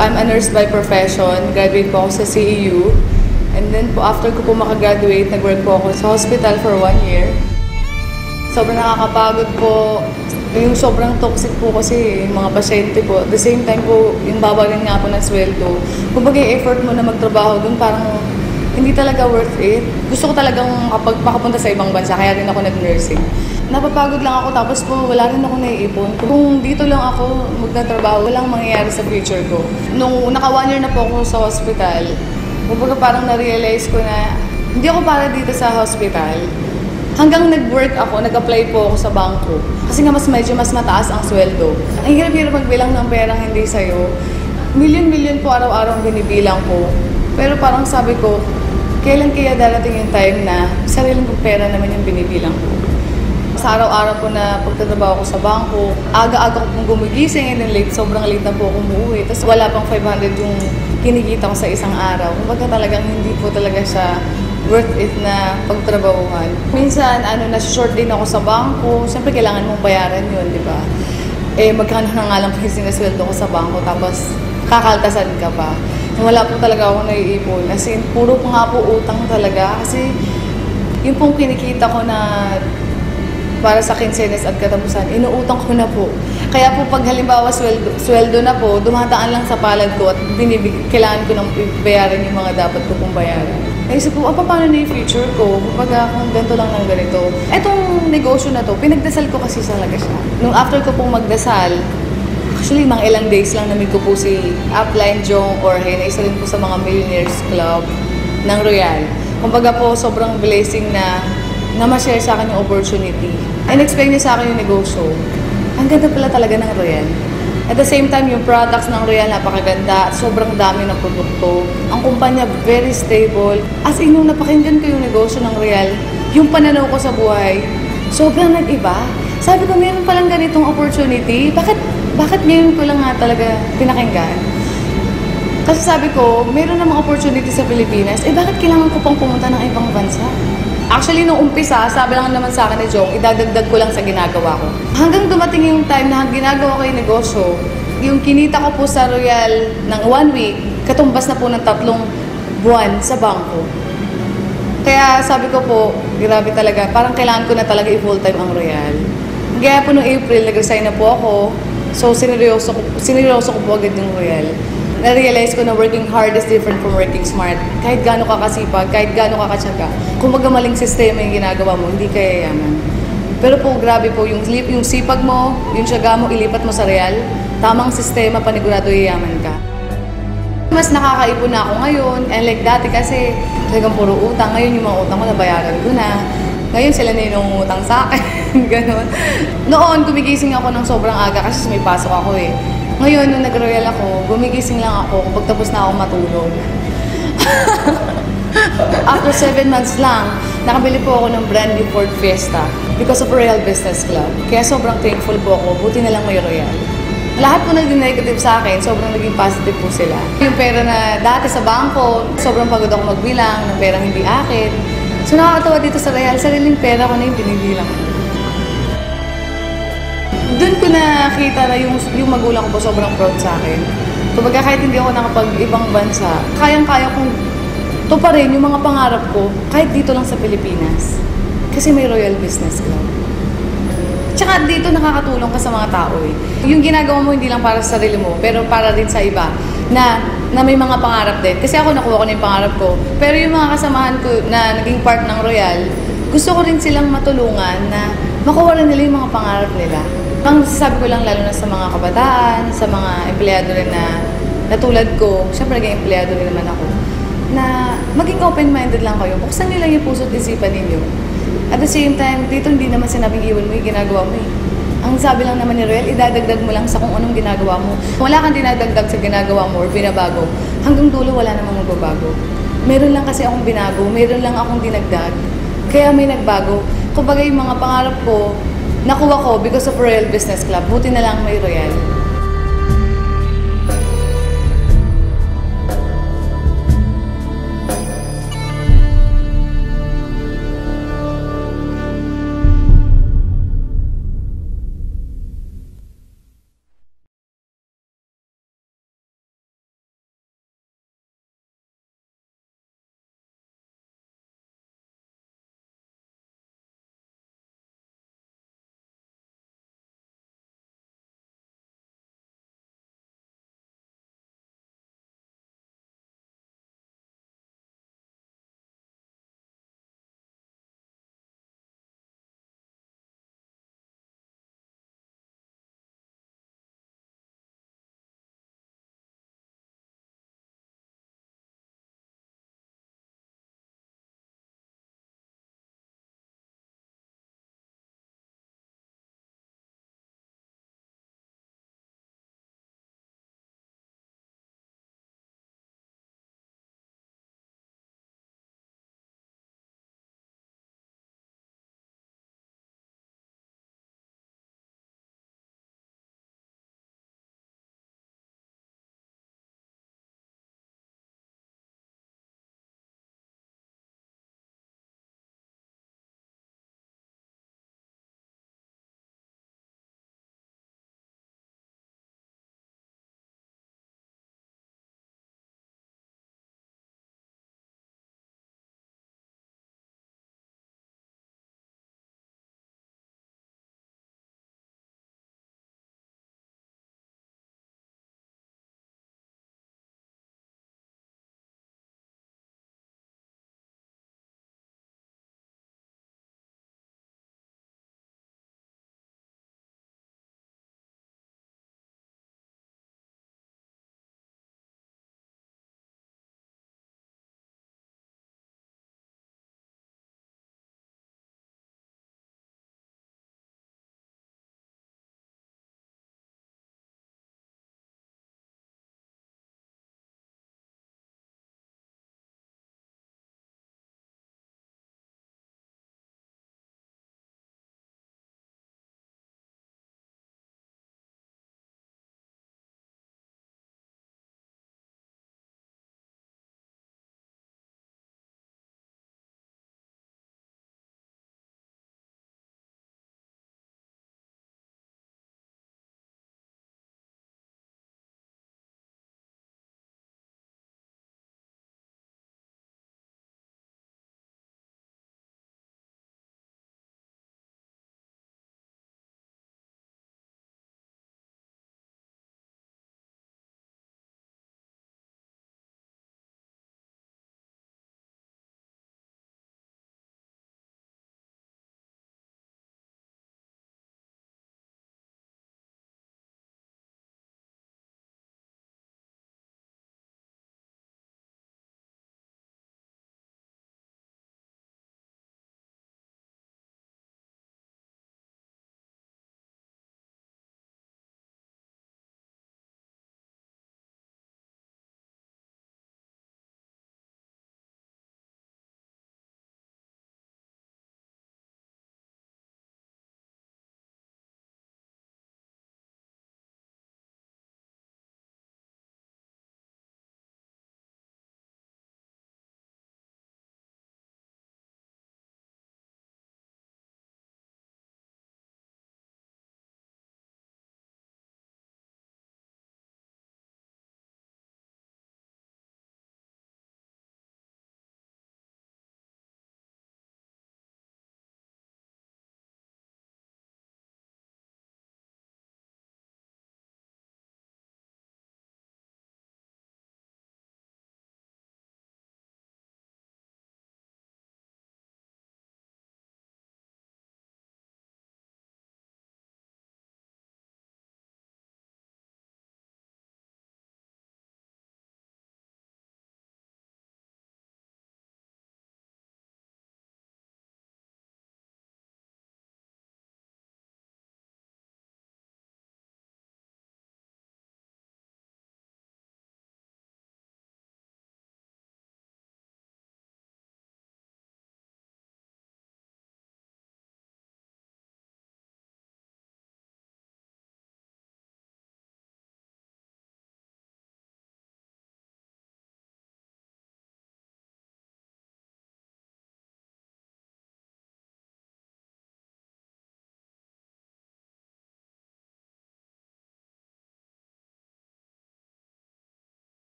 I'm a nurse by profession. Graduate po ako sa CEU. And then po, after ko po makagraduate, nag-work po ako sa hospital for 1 year. Sobrang nakakapagod po. Yung sobrang toxic po kasi yung mga pasyente po. At the same time po, yung babagan nga po ng sweldo. Kumbaga yung effort mo na magtrabaho doon, parang hindi talaga worth it. Gusto ko talagang makapunta sa ibang bansa, kaya rin ako nag-nursing. Napapagod lang ako, tapos po wala rin ako naiipon. Kung dito lang ako magtatrabaho, walang mangyayari sa future ko. Nung naka 1 year na po ako sa hospital, kumbaga parang na-realize ko na hindi ako para dito sa hospital. Hanggang nag-work ako, nag-apply po ako sa bangko. Kasi nga medyo mas mataas ang sweldo. Ang hirap-hirap magbilang ng perang hindi sa'yo. Milyon-milyon po araw-araw ang binibilang ko. Pero parang sabi ko, kailan kaya darating yung time na sariling kong pera naman yung binibilang ko. Sa araw-araw po na pagtatrabaho ko sa bangko, aga-aga ko pong gumigising and then late, sobrang late na po ako umuwi. Tapos wala pang 500 yung kinikita ko sa isang araw. Kumbaga talagang hindi po talaga siya worth it na pagtrabahuhan. Minsan, na-short din ako sa bangko. Siyempre, kailangan mong bayaran yun, di ba? Magkano na nga lang po yung sinasweldo ko sa bangko, tapos kakaltasan ka pa. Wala po talaga ako naiipon. As in, puro po nga po utang talaga. Kasi, yung pong kinikita ko na para sa kinsenas at katapusan, inuutang ko na po. Kaya po pag halimbawa sweldo na po, dumadaan lang sa palad ko at kailangan ko nang bayaran yung mga dapat ko pong bayaran. Naisip ko, paano na yung future ko? Kapag kung ganito lang ng ganito. Etong negosyo na to, pinagdasal ko kasi talaga siya. Nung after ko pong magdasal, actually mga ilang days lang namit ko po si Upline Jong Jorge, na isa rin po sa mga Millionaires Club ng Royal. Kumbaga po, sobrang blessing na ma-share sa akin yung opportunity. And-explain niya sa akin yung negosyo. Ang ganda pala talaga ng Royal. At the same time, yung products ng Royal napakaganda. Sobrang dami ng produkto. Ang kumpanya, very stable. As in, nung napakinggan ko yung negosyo ng Royal, yung pananaw ko sa buhay, sobrang nag-iba. Sabi ko, meron palang ganitong opportunity. Bakit ngayon ko lang nga talaga pinakinggan? Kasi sabi ko, meron namang opportunity sa Pilipinas. Bakit kailangan ko pang pumunta ng ibang bansa? Actually, nung umpisa, sabi lang naman sa akin ni Jong, idadagdag ko lang sa ginagawa ko. Hanggang dumating yung time na ginagawa ko yung negosyo, yung kinita ko po sa Royal ng 1 week, katumbas na po ng 3 buwan sa bangko. Kaya sabi ko po, grabe talaga, parang kailangan ko na talaga i-full-time ang Royal. Kaya po noong April, nag-resign na po ako. So, sineryoso ko po agad yung Royal. Na-realize ko na working hard is different from working smart. Kahit gaano ka kasipag, kahit gaano ka katsaga, kung magamaling sistema yung ginagawa mo, hindi ka yayaman. Pero po, grabe po, yung sipag mo, yung tsaga mo, ilipat mo sa Royal, tamang sistema, panigurado yayaman ka. Mas nakakaipon na ako ngayon, and like dati kasi, talagang puro utang. Ngayon yung mga utang ko, nabayaran ko na. Ngayon sila na yung utang sa akin, gano'n. Noon, gumigising ako ng sobrang aga kasi may pasok ako eh. Ngayon, nung nag-Royal ako, gumigising lang ako kapag tapos na ako matulog. After 7 months lang, nakabili po ako ng brand new Ford Fiesta because of Royal Business Club. Kaya sobrang thankful po ako, buti na lang may Royal. Lahat po naging negative sa akin, sobrang naging positive po sila. Yung pera na dati sa bangko, sobrang pagod ako magbilang ng perang hindi akin. So nakakatawa dito sa Royal, sariling pera ko na yung binibilang ko. Doon ko nakita na yung magulang ko po sobrang proud sa akin. Kumbaga kahit hindi ako nakapag-ibang bansa, kayang-kaya kong tuparin yung mga pangarap ko kahit dito lang sa Pilipinas. Kasi may Royal Business Club. Tsaka dito nakakatulong ka sa mga tao eh. Yung ginagawa mo hindi lang para sa sarili mo, pero para din sa iba na may mga pangarap din. Kasi ako nakuha ko na yung pangarap ko. Pero yung mga kasamahan ko na naging part ng Royal, gusto ko rin silang matulungan na makuha rin nila yung mga pangarap nila. Ang sasabi ko lang lalo na sa mga kabataan, sa mga empleyado rin na tulad ko, syempre naging empleyado rin naman ako, na maging open-minded lang kayo. Buksan nyo lang yung puso at isipan ninyo. At the same time, dito hindi naman sinabing iwan mo yung ginagawa mo eh. Ang sabi lang naman ni Royal, idadagdag mo lang sa kung anong ginagawa mo. Kung wala kang dinadagdag sa ginagawa mo or binabago, hanggang dulo wala namang magbabago. Meron lang kasi akong binago, meron lang akong dinagdag, kaya may nagbago. Kumbaga yung mga pangarap ko, nakuha ko because of Royal Business Club. Buti na lang may Royal.